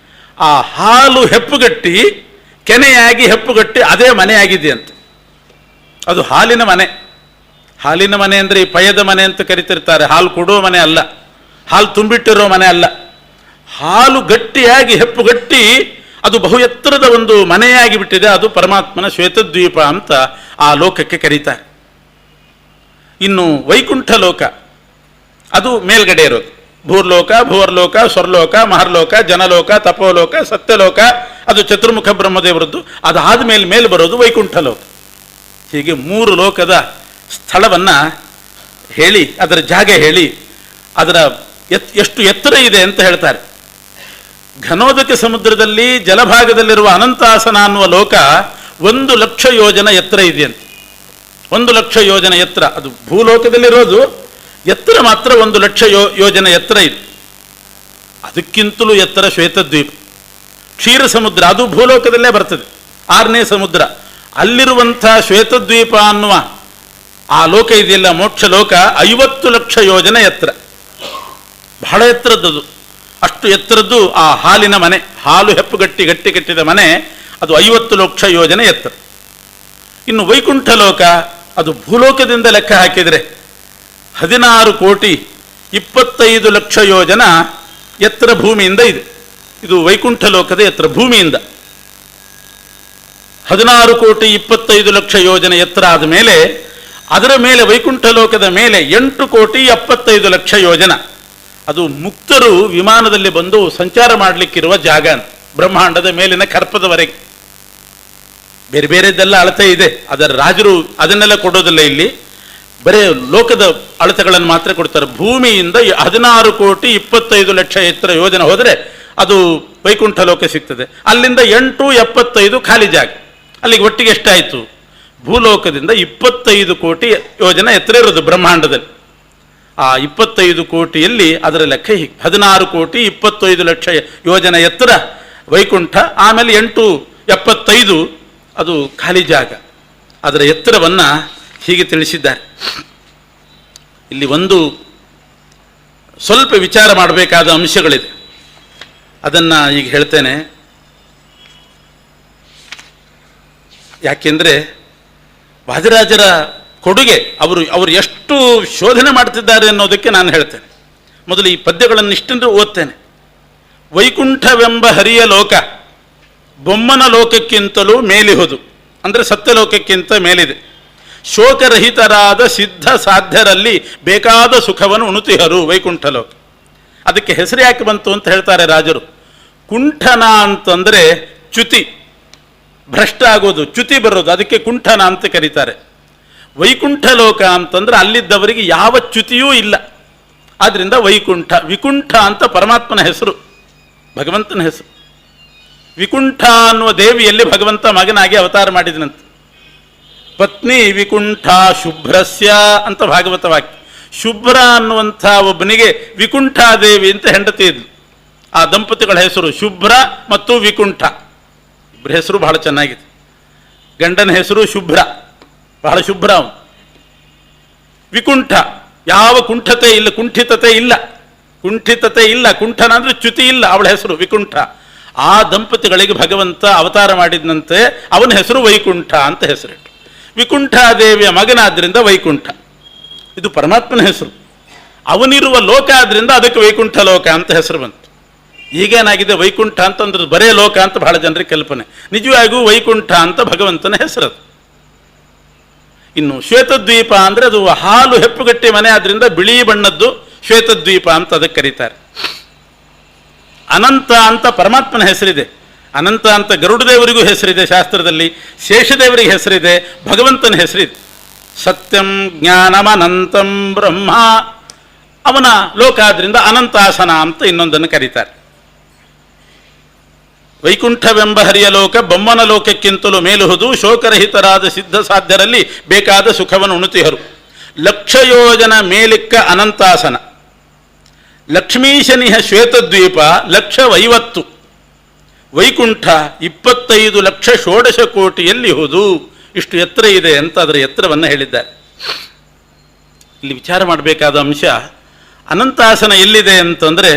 ಆ ಹಾಲು ಹೆಪ್ಪುಗಟ್ಟಿ, ಕೆನೆಯಾಗಿ ಹೆಪ್ಪುಗಟ್ಟಿ ಅದೇ ಮನೆಯಾಗಿದೆ ಅಂತ. ಅದು ಹಾಲಿನ ಮನೆ. ಹಾಲಿನ ಮನೆ ಅಂದರೆ ಈ ಪಯದ ಮನೆ ಅಂತ ಕರಿತಿರ್ತಾರೆ, ಹಾಲು ಕೊಡೋ ಮನೆ ಅಲ್ಲ, ಹಾಲು ತುಂಬಿಟ್ಟಿರೋ ಮನೆ ಅಲ್ಲ. ಹಾಲು ಗಟ್ಟಿಯಾಗಿ ಹೆಪ್ಪುಗಟ್ಟಿ ಅದು ಬಹು ಎತ್ತರದ ಒಂದು ಮನೆಯಾಗಿ ಬಿಟ್ಟಿದೆ. ಅದು ಪರಮಾತ್ಮನ ಶ್ವೇತದ್ವೀಪ ಅಂತ ಆ ಲೋಕಕ್ಕೆ ಕರೀತಾರೆ. ಇನ್ನು ವೈಕುಂಠ ಲೋಕ, ಅದು ಮೇಲ್ಗಡೆ ಇರೋದು. ಭೂರ್ಲೋಕ, ಭುವರ್ಲೋಕ, ಸ್ವರ್ಲೋಕ, ಮಹರ್ಲೋಕ, ಜನಲೋಕ, ತಪೋಲೋಕ, ಸತ್ಯಲೋಕ, ಅದು ಚತುರ್ಮುಖ ಬ್ರಹ್ಮದೇವರದ್ದು. ಅದಾದ ಮೇಲೆ ಬರೋದು ವೈಕುಂಠ ಲೋಕ. ಹೀಗೆ 3 ಲೋಕದ ಸ್ಥಳವನ್ನು ಹೇಳಿ, ಅದರ ಜಾಗ ಹೇಳಿ, ಅದರ ಎಷ್ಟು ಎತ್ತರ ಇದೆ ಅಂತ ಹೇಳ್ತಾರೆ. ಘನೋದಕ ಸಮುದ್ರದಲ್ಲಿ ಜಲಭಾಗದಲ್ಲಿರುವ ಅನಂತಾಸನ ಅನ್ನುವ ಲೋಕ 1,00,000 ಯೋಜನ ಎತ್ತರ ಇದೆಯಂತೆ. 1,00,000 ಯೋಜನ ಎತ್ತರ. ಅದು ಭೂಲೋಕದಲ್ಲಿರೋದು ಎತ್ತರ ಮಾತ್ರ 1,00,000 ಯೋಜನ ಎತ್ತರ ಇದೆ. ಅದಕ್ಕಿಂತಲೂ ಎತ್ತರ ಶ್ವೇತದ್ವೀಪ. ಕ್ಷೀರ ಸಮುದ್ರ ಅದು ಭೂಲೋಕದಲ್ಲೇ ಬರ್ತದೆ, 6ನೇ ಸಮುದ್ರ. ಅಲ್ಲಿರುವಂಥ ಶ್ವೇತದ್ವೀಪ ಅನ್ನುವ ಆ ಲೋಕ ಇದೆಯಲ್ಲ, ಮೋಕ್ಷ ಲೋಕ, 50,00,000 ಯೋಜನ ಎತ್ತರ. ಬಹಳ ಎತ್ತರದ್ದು. ಅಷ್ಟು ಎತ್ತರದ್ದು ಆ ಹಾಲಿನ ಮನೆ, ಹಾಲು ಹೆಪ್ಪುಗಟ್ಟಿ ಗಟ್ಟಿ ಕಟ್ಟಿದ ಮನೆ, ಅದು 50,00,000 ಯೋಜನೆ ಎತ್ತರ. ಇನ್ನು ವೈಕುಂಠ ಲೋಕ, ಅದು ಭೂಲೋಕದಿಂದ ಲೆಕ್ಕ ಹಾಕಿದರೆ 16,25,00,000 ಯೋಜನ ಎತ್ತರ ಭೂಮಿಯಿಂದ ಇದೆ. ಇದು ವೈಕುಂಠ ಲೋಕದ ಎತ್ತರ ಭೂಮಿಯಿಂದ. 16,25,00,000 ಯೋಜನ ಎತ್ತರ ಆದ ಮೇಲೆ ಅದರ ಮೇಲೆ ವೈಕುಂಠ ಲೋಕದ ಮೇಲೆ 8,75,00,000 ಯೋಜನ. ಅದು ಮುಕ್ತರು ವಿಮಾನದಲ್ಲಿ ಬಂದು ಸಂಚಾರ ಮಾಡಲಿಕ್ಕಿರುವ ಜಾಗ ಅಂತ. ಬ್ರಹ್ಮಾಂಡದ ಮೇಲಿನ ಕರ್ಪದವರೆಗೆ ಬೇರೆ ಬೇರೆದೆಲ್ಲ ಅಳತೆ ಇದೆ. ಅದರ ರಾಜರು ಅದನ್ನೆಲ್ಲ ಕೊಡೋದಿಲ್ಲ. ಇಲ್ಲಿ ಬರೇ ಲೋಕದ ಅಳತೆಗಳನ್ನು ಮಾತ್ರ ಕೊಡ್ತಾರೆ. ಭೂಮಿಯಿಂದ 16,25,00,000 ಎತ್ತರ ಯೋಜನೆ ಹೋದರೆ ಅದು ವೈಕುಂಠ ಲೋಕ ಸಿಗ್ತದೆ. ಅಲ್ಲಿಂದ 8,75 ಖಾಲಿ ಜಾಗ. ಅಲ್ಲಿಗೆ ಒಟ್ಟಿಗೆ ಎಷ್ಟಾಯಿತು? ಭೂಲೋಕದಿಂದ 25 ಕೋಟಿ ಯೋಜನೆ ಎತ್ತರ ಇರೋದು ಬ್ರಹ್ಮಾಂಡದಲ್ಲಿ. ಆ 25 ಕೋಟಿಯಲ್ಲಿ ಅದರ ಲೆಕ್ಕ ಹೀಗೆ: 16,25,00,000 ಯೋಜನೆ ಎತ್ತರ ವೈಕುಂಠ, ಆಮೇಲೆ 8,75 ಅದು ಖಾಲಿ ಜಾಗ. ಅದರ ಎತ್ತರವನ್ನು ಹೀಗೆ ತಿಳಿಸಿದ್ದಾರೆ. ಇಲ್ಲಿ ಒಂದು ಸ್ವಲ್ಪ ವಿಚಾರ ಮಾಡಬೇಕಾದ ಅಂಶಗಳಿದೆ, ಅದನ್ನು ಈಗ ಹೇಳ್ತೇನೆ. ಯಾಕೆಂದರೆ ವಾದಿರಾಜರ ಕೊಡುಗೆ, ಅವರು ಎಷ್ಟು ಶೋಧನೆ ಮಾಡ್ತಿದ್ದಾರೆ ಅನ್ನೋದಕ್ಕೆ ನಾನು ಹೇಳ್ತೇನೆ. ಮೊದಲು ಈ ಪದ್ಯಗಳನ್ನು ಇಷ್ಟಂದ್ರೆ ಓದ್ತೇನೆ. ವೈಕುಂಠವೆಂಬ ಹರಿಯ ಲೋಕ ಬೊಮ್ಮನ ಲೋಕಕ್ಕಿಂತಲೂ ಮೇಲಿಹುದು, ಅಂದರೆ ಸತ್ಯಲೋಕಕ್ಕಿಂತ ಮೇಲಿದೆ. ಶೋಕರಹಿತರಾದ ಸಿದ್ಧ ಸಾಧ್ಯರಲ್ಲಿ ಬೇಕಾದ ಸುಖವನ್ನು ಉಣುತಿಹರು ವೈಕುಂಠ ಲೋಕ. ಅದಕ್ಕೆ ಹೆಸರು ಯಾಕೆ ಬಂತು ಅಂತ ಹೇಳ್ತಾರೆ ರಾಜರು. ಕುಂಠನ ಅಂತಂದರೆ ಚ್ಯುತಿ, ಭ್ರಷ್ಟ ಆಗೋದು, ಚ್ಯುತಿ ಬರೋದು, ಅದಕ್ಕೆ ಕುಂಠನ ಅಂತ ಕರೀತಾರೆ. ವೈಕುಂಠ ಲೋಕ ಅಂತಂದ್ರೆ ಅಲ್ಲಿದ್ದವರಿಗೆ ಯಾವ ಚ್ಯುತಿಯೂ ಇಲ್ಲ, ಆದ್ದರಿಂದ ವೈಕುಂಠ. ವಿಕುಂಠ ಅಂತ ಪರಮಾತ್ಮನ ಹೆಸರು, ಭಗವಂತನ ಹೆಸರು. ವಿಕುಂಠ ಅನ್ನುವ ದೇವಿಯಲ್ಲಿ ಭಗವಂತ ಮಗನಾಗಿ ಅವತಾರ ಮಾಡಿದನಂತೆ. ಪತ್ನಿ ವಿಕುಂಠ ಶುಭ್ರಸ್ಯ ಅಂತ ಭಾಗವತ ವಾಕ್ಯ. ಶುಭ್ರ ಅನ್ನುವಂಥ ಒಬ್ಬನಿಗೆ ವಿಕುಂಠಾದೇವಿ ಅಂತ ಹೆಂಡತಿ ಇದ್ಲು. ಆ ದಂಪತಿಗಳ ಹೆಸರು ಶುಭ್ರ ಮತ್ತು ವಿಕುಂಠ. ಇಬ್ಬರ ಹೆಸರು ಬಹಳ ಚೆನ್ನಾಗಿದೆ. ಗಂಡನ ಹೆಸರು ಶುಭ್ರ, ಬಹಳ ಶುಭ್ರ ಅವನು. ವಿಕುಂಠ, ಯಾವ ಕುಂಠತೆ ಇಲ್ಲ, ಕುಂಠಿತತೆ ಇಲ್ಲ, ಕುಂಠಿತತೆ ಇಲ್ಲ. ಕುಂಠನ ಅಂದರೆ ಚ್ಯುತಿ ಇಲ್ಲ. ಅವಳ ಹೆಸರು ವಿಕುಂಠ. ಆ ದಂಪತಿಗಳಿಗೆ ಭಗವಂತ ಅವತಾರ ಮಾಡಿದಂತೆ ಅವನ ಹೆಸರು ವೈಕುಂಠ ಅಂತ ಹೆಸರಿಟ್ಟು. ವಿಕುಂಠಾದೇವಿಯ ಮಗನಾದ್ರಿಂದ ವೈಕುಂಠ, ಇದು ಪರಮಾತ್ಮನ ಹೆಸರು. ಅವನಿರುವ ಲೋಕ ಆದ್ರಿಂದ ಅದಕ್ಕೆ ವೈಕುಂಠ ಲೋಕ ಅಂತ ಹೆಸರು ಬಂತು. ಈಗೇನಾಗಿದೆ, ವೈಕುಂಠ ಅಂತಂದ್ರೆ ಬರೇ ಲೋಕ ಅಂತ ಬಹಳ ಜನರಿಗೆ ಕಲ್ಪನೆ. ನಿಜವಾಗಿಯೂ ವೈಕುಂಠ ಅಂತ ಭಗವಂತನ ಹೆಸರದು. ಇನ್ನು ಶ್ವೇತದ್ವೀಪ ಅಂದರೆ ಅದು ಹಾಲು ಹೆಪ್ಪುಗಟ್ಟಿ ಮನೆ, ಆದ್ರಿಂದ ಬಿಳಿ ಬಣ್ಣದ್ದು ಶ್ವೇತದ್ವೀಪ ಅಂತ ಅದಕ್ಕೆ ಕರೀತಾರೆ. ಅನಂತ ಅಂತ ಪರಮಾತ್ಮನ ಹೆಸರಿದೆ. ಅನಂತ ಅಂತ ಗರುಡದೇವರಿಗೂ ಹೆಸರಿದೆ ಶಾಸ್ತ್ರದಲ್ಲಿ, ಶೇಷದೇವರಿಗೆ ಹೆಸರಿದೆ, ಭಗವಂತನ ಹೆಸರಿದೆ. ಸತ್ಯಂ ಜ್ಞಾನಮನಂತಂ ಬ್ರಹ್ಮ, ಅವನ ಲೋಕ ಆದ್ರಿಂದ ಅನಂತಾಸನ ಅಂತ ಇನ್ನೊಂದನ್ನು ಕರೀತಾರೆ. ವೈಕುಂಠವೆಂಬ ಹರಿಯ ಲೋಕ ಬೊಮ್ಮನ ಲೋಕಕ್ಕಿಂತಲೂ ಮೇಲುಹುದು. ಶೋಕರಹಿತರಾದ ಸಿದ್ಧ ಸಾಧ್ಯರಲ್ಲಿ ಬೇಕಾದ ಸುಖವನ್ನು ಉಣುತಿಹರು. 1,00,000 ಯೋಜನ ಮೇಲಿಕ್ಕ ಅನಂತಾಸನ. ಲಕ್ಷ್ಮೀಶನಿಹ ಶ್ವೇತದ್ವೀಪ 1,50,000. ವೈಕುಂಠ 25 ಲಕ್ಷ ಷೋಡಶ ಕೋಟಿಯಲ್ಲಿ ಹೋದು ಇಷ್ಟು ಎತ್ತರ ಇದೆ ಅಂತ ಅದರ ಎತ್ತರವನ್ನು ಹೇಳಿದ್ದಾರೆ. ಇಲ್ಲಿ ವಿಚಾರ ಮಾಡಬೇಕಾದ ಅಂಶ, ಅನಂತಾಸನ ಎಲ್ಲಿದೆ ಅಂತಂದರೆ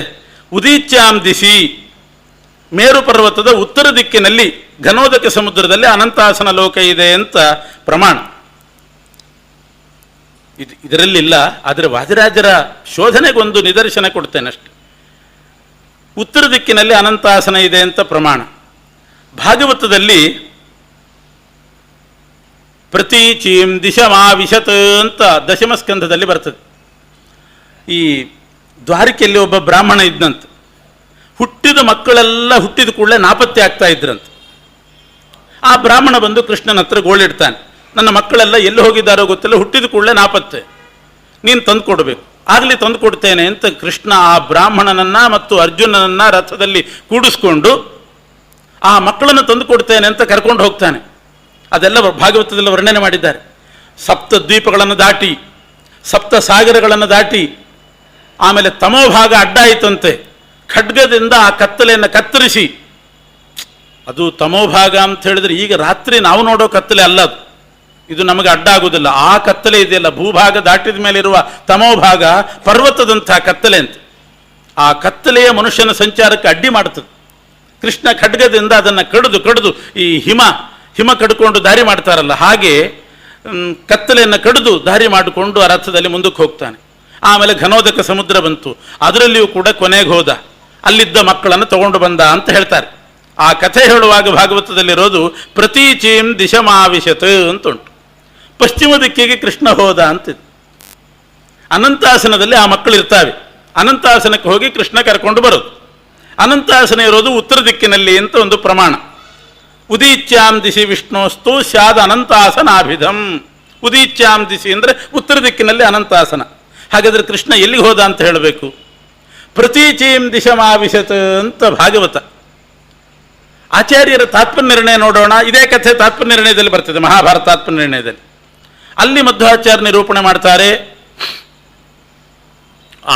ಉದೀಚ್ಯಾಂ ದಿಶಿ, ಮೇರು ಪರ್ವತದ ಉತ್ತರ ದಿಕ್ಕಿನಲ್ಲಿ ಘನೋದಕ ಸಮುದ್ರದಲ್ಲಿ ಅನಂತಾಸನ ಲೋಕ ಇದೆ ಅಂತ ಪ್ರಮಾಣ. ಇದರಲ್ಲಿಲ್ಲ, ಆದರೆ ವಾದಿರಾಜರ ಶೋಧನೆಗೊಂದು ನಿದರ್ಶನ ಕೊಡ್ತೇನೆ ಅಷ್ಟೆ. ಉತ್ತರ ದಿಕ್ಕಿನಲ್ಲಿ ಅನಂತಾಸನ ಇದೆ ಅಂತ ಪ್ರಮಾಣ. ಭಾಗವತದಲ್ಲಿ ಪ್ರತೀಚೀಂ ದಿಶಮಾವಿಶತ್ ಅಂತ ದಶಮ ಸ್ಕಂಧದಲ್ಲಿ ಬರ್ತದೆ. ಈ ದ್ವಾರಕೆಯಲ್ಲಿ ಒಬ್ಬ ಬ್ರಾಹ್ಮಣ ಇದ್ದಂತೆ. ಹುಟ್ಟಿದ ಮಕ್ಕಳೆಲ್ಲ ಹುಟ್ಟಿದ ಕೂಡಲೇ ನಾಪತ್ತೆ ಆಗ್ತಾ ಇದ್ರಂತೆ. ಆ ಬ್ರಾಹ್ಮಣ ಬಂದು ಕೃಷ್ಣನ ಹತ್ರ ಗೋಳಿಡ್ತಾನೆ, ನನ್ನ ಮಕ್ಕಳೆಲ್ಲ ಎಲ್ಲಿ ಹೋಗಿದ್ದಾರೋ ಗೊತ್ತಿಲ್ಲ, ಹುಟ್ಟಿದ ಕೂಡಲೇ ನಾಪತ್ತೆ, ನೀನು ತಂದು ಕೊಡಬೇಕು. ಆಗಲಿ ತಂದು ಕೊಡ್ತೇನೆ ಅಂತ ಕೃಷ್ಣ ಆ ಬ್ರಾಹ್ಮಣನನ್ನ ಮತ್ತು ಅರ್ಜುನನನ್ನ ರಥದಲ್ಲಿ ಕೂಡಿಸ್ಕೊಂಡು ಆ ಮಕ್ಕಳನ್ನು ತಂದು ಕೊಡ್ತೇನೆ ಅಂತ ಕರ್ಕೊಂಡು ಹೋಗ್ತಾನೆ. ಅದೆಲ್ಲ ಭಾಗವತದಲ್ಲಿ ವರ್ಣನೆ ಮಾಡಿದ್ದಾರೆ. ಸಪ್ತ ದ್ವೀಪಗಳನ್ನು ದಾಟಿ, ಸಪ್ತ ಸಾಗರಗಳನ್ನು ದಾಟಿ, ಆಮೇಲೆ ತಮೋಭಾಗ ಅಡ್ಡಾಯಿತಂತೆ, ಖಡ್ಗದಿಂದ ಆ ಕತ್ತಲೆಯನ್ನು ಕತ್ತರಿಸಿ, ಅದು ತಮೋಭಾಗ ಅಂತ ಹೇಳಿದ್ರೆ ಈಗ ರಾತ್ರಿ ನಾವು ನೋಡೋ ಕತ್ತಲೆ ಅಲ್ಲ ಅದು, ಇದು ನಮಗೆ ಅಡ್ಡ ಆಗುವುದಿಲ್ಲ. ಆ ಕತ್ತಲೆ ಇದೆಯಲ್ಲ, ಭೂಭಾಗ ದಾಟಿದ ಮೇಲಿರುವ ತಮೋಭಾಗ ಪರ್ವತದಂತಹ ಕತ್ತಲೆ ಅಂತ. ಆ ಕತ್ತಲೆಯ ಮನುಷ್ಯನ ಸಂಚಾರಕ್ಕೆ ಅಡ್ಡಿ ಮಾಡ್ತದೆ. ಕೃಷ್ಣ ಖಡ್ಗದಿಂದ ಅದನ್ನು ಕಡಿದು ಈ ಹಿಮ ಕಡ್ಕೊಂಡು ದಾರಿ ಮಾಡ್ತಾರಲ್ಲ, ಹಾಗೆ ಕತ್ತಲೆಯನ್ನು ಕಡಿದು ದಾರಿ ಮಾಡಿಕೊಂಡು ಆ ರಥದಲ್ಲಿ ಮುಂದಕ್ಕೆ ಹೋಗ್ತಾನೆ. ಆಮೇಲೆ ಘನೋದಕ ಸಮುದ್ರ ಬಂತು, ಅದರಲ್ಲಿಯೂ ಕೂಡ ಕೊನೆಗೆ ಹೋದ, ಅಲ್ಲಿದ್ದ ಮಕ್ಕಳನ್ನು ತಗೊಂಡು ಬಂದ ಅಂತ ಹೇಳ್ತಾರೆ. ಆ ಕಥೆ ಹೇಳುವಾಗ ಭಾಗವತದಲ್ಲಿರೋದು ಪ್ರತೀಚೀಂ ದಿಶಮಾವಿಶತ್ ಅಂತ ಉಂಟು. ಪಶ್ಚಿಮ ದಿಕ್ಕಿಗೆ ಕೃಷ್ಣ ಹೋದ ಅಂತಿದೆ. ಅನಂತಾಸನದಲ್ಲಿ ಆ ಮಕ್ಕಳು ಇರ್ತಾವೆ. ಅನಂತಾಸನಕ್ಕೆ ಹೋಗಿ ಕೃಷ್ಣ ಕರ್ಕೊಂಡು ಬರೋದು. ಅನಂತಾಸನ ಇರೋದು ಉತ್ತರ ದಿಕ್ಕಿನಲ್ಲಿ ಅಂತ ಒಂದು ಪ್ರಮಾಣ. ಉದೀಚ್ಯಾಂ ದಿಶಿ ವಿಷ್ಣೋಸ್ತು ಸ್ಯಾದ ಅನಂತಾಸನಾಭಿಧಂ. ಉದೀಚ್ಯಾಂ ದಿಶಿ ಅಂದರೆ ಉತ್ತರ ದಿಕ್ಕಿನಲ್ಲಿ ಅನಂತಾಸನ. ಹಾಗಾದರೆ ಕೃಷ್ಣ ಎಲ್ಲಿಗೆ ಹೋದ ಅಂತ ಹೇಳಬೇಕು? ಪ್ರತೀಚೀಂ ದಿಶಮಾವಿಶತ್ ಅಂತ ಭಾಗವತ. ಆಚಾರ್ಯರ ತಾತ್ಪರ್ಯನಿರ್ಣಯ ನೋಡೋಣ. ಇದೇ ಕಥೆ ತಾತ್ಪರ್ಯನಿರ್ಣಯದಲ್ಲಿ ಬರ್ತದೆ, ಮಹಾಭಾರತ ತಾತ್ಪರ್ಯನಿರ್ಣಯದಲ್ಲಿ. ಅಲ್ಲಿ ಮಧ್ವಾಚಾರ್ಯ ನಿರೂಪಣೆ ಮಾಡ್ತಾರೆ.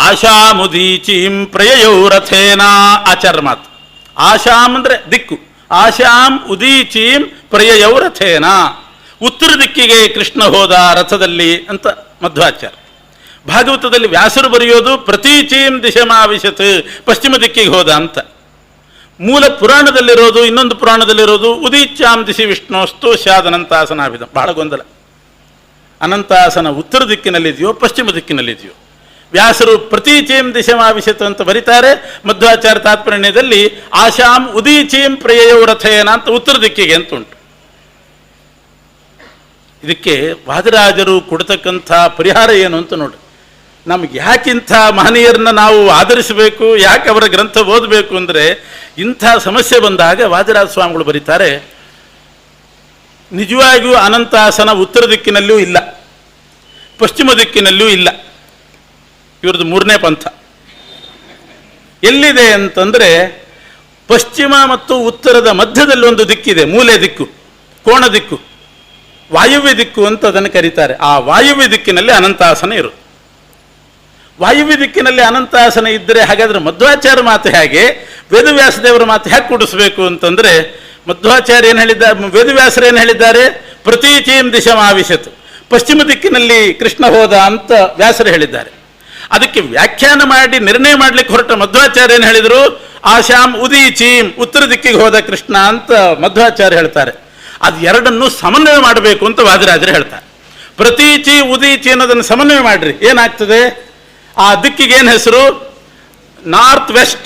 ಆಶಾಮುದೀಚೀಂ ಪ್ರಯಯೌ ರಥೇನ, ಆಚಾರ್ಯ ಮಾತು. ಆಶಾಂ ಅಂದರೆ ದಿಕ್ಕು, ಆಶಾಂ ಉದೀಚೀಂ ಪ್ರಯಯೌ ರಥೇನ, ಉತ್ತರ ದಿಕ್ಕಿಗೆ ಕೃಷ್ಣ ಹೋದ ರಥದಲ್ಲಿ ಅಂತ ಮಧ್ವಾಚಾರ್ಯ. ಭಾಗವತದಲ್ಲಿ ವ್ಯಾಸರು ಬರೆಯೋದು ಪ್ರತೀಚೀಂ ದಿಶಮಾವಿಶತ್, ಪಶ್ಚಿಮ ದಿಕ್ಕಿಗೆ ಹೋದ ಅಂತ. ಮೂಲ ಪುರಾಣದಲ್ಲಿರೋದು, ಇನ್ನೊಂದು ಪುರಾಣದಲ್ಲಿರೋದು ಉದೀಚ್ಯಾಂ ದಿಶಿ ವಿಷ್ಣೋಸ್ತು ಸ್ಯಾದನಂತಾಸನಾಭಿಧಂ. ಬಹಳ ಗೊಂದಲ. ಅನಂತಾಸನ ಉತ್ತರ ದಿಕ್ಕಿನಲ್ಲಿದೆಯೋ ಪಶ್ಚಿಮ ದಿಕ್ಕಿನಲ್ಲಿದೆಯೋ? ವ್ಯಾಸರು ಪ್ರತೀಚೀಂ ದಿಶಮಾವಿಶತ್ ಅಂತ ಬರೀತಾರೆ. ಮಧ್ವಾಚಾರ್ಯ ತಾತ್ಪರ್ಯದಲ್ಲಿ ಆಶಾಂ ಉದೀಚೀಂ ಪ್ರಯಯೌ ರಥೇನ ಅಂತ ಉತ್ತರ ದಿಕ್ಕಿಗೆ ಅಂತ ಉಂಟು. ಇದಕ್ಕೆ ವಾದಿರಾಜರು ಕೊಡ್ತಕ್ಕಂಥ ಪರಿಹಾರ ಏನು ಅಂತ ನೋಡಿ. ನಮ್ಗೆ ಯಾಕಿಂಥ ಮಹನೀಯರನ್ನ ನಾವು ಆಧರಿಸಬೇಕು, ಯಾಕೆ ಅವರ ಗ್ರಂಥ ಓದಬೇಕು ಅಂದರೆ, ಇಂಥ ಸಮಸ್ಯೆ ಬಂದಾಗ ವಾದಿರಾಜ ಸ್ವಾಮಿಗಳು ಬರೀತಾರೆ, ನಿಜವಾಗಿಯೂ ಅನಂತಾಸನ ಉತ್ತರ ದಿಕ್ಕಿನಲ್ಲೂ ಇಲ್ಲ, ಪಶ್ಚಿಮ ದಿಕ್ಕಿನಲ್ಲೂ ಇಲ್ಲ. ಇವ್ರದ್ದು ಮೂರನೇ ಪಂಥ ಎಲ್ಲಿದೆ ಅಂತಂದರೆ, ಪಶ್ಚಿಮ ಮತ್ತು ಉತ್ತರದ ಮಧ್ಯದಲ್ಲಿ ಒಂದು ದಿಕ್ಕಿದೆ, ಮೂಲೆ ದಿಕ್ಕು, ಕೋಣ ದಿಕ್ಕು, ವಾಯುವ್ಯ ದಿಕ್ಕು ಅಂತ ಅದನ್ನು ಕರೀತಾರೆ. ಆ ವಾಯುವ್ಯ ದಿಕ್ಕಿನಲ್ಲಿ ಅನಂತಾಸನ ಇರುತ್ತೆ. ವಾಯುವ್ಯ ದಿಕ್ಕಿನಲ್ಲಿ ಅನಂತಾಸನ ಇದ್ದರೆ ಹಾಗಾದರೆ ಮಧ್ವಾಚಾರ್ಯ ಮಾತು ಹೇಗೆ, ವೇದವ್ಯಾಸದೇವರ ಮಾತು ಹೇಗೆ ಕೂಡಿಸ್ಬೇಕು ಅಂತಂದರೆ, ಮಧ್ವಾಚಾರ್ಯ ಏನು ಹೇಳಿದ್ದಾರೆ, ವೇದವ್ಯಾಸರು ಏನು ಹೇಳಿದ್ದಾರೆ? ಪ್ರತೀಚೀಂ ದಿಶಮಾವಿಶತ್, ಪಶ್ಚಿಮ ದಿಕ್ಕಿನಲ್ಲಿ ಕೃಷ್ಣ ಹೋದ ಅಂತ ವ್ಯಾಸರು ಹೇಳಿದ್ದಾರೆ. ಅದಕ್ಕೆ ವ್ಯಾಖ್ಯಾನ ಮಾಡಿ ನಿರ್ಣಯ ಮಾಡಲಿಕ್ಕೆ ಹೊರಟ ಮಧ್ವಾಚಾರ್ಯ ಏನು ಹೇಳಿದರು? ಆಶಾಂ ಉದೀಚೀಂ, ಉತ್ತರ ದಿಕ್ಕಿಗೆ ಹೋದ ಕೃಷ್ಣ ಅಂತ ಮಧ್ವಾಚಾರ್ಯ ಹೇಳ್ತಾರೆ. ಅದು ಎರಡನ್ನು ಸಮನ್ವಯ ಮಾಡಬೇಕು ಅಂತ ವಾದಿರಾಜರು ಹೇಳ್ತಾರೆ. ಪ್ರತೀಚಿ ಉದೀಚಿ ಅನ್ನೋದನ್ನು ಸಮನ್ವಯ ಮಾಡ್ರಿ, ಏನಾಗ್ತದೆ? ಆ ದಿಕ್ಕಿಗೆ ಏನು ಹೆಸರು? North West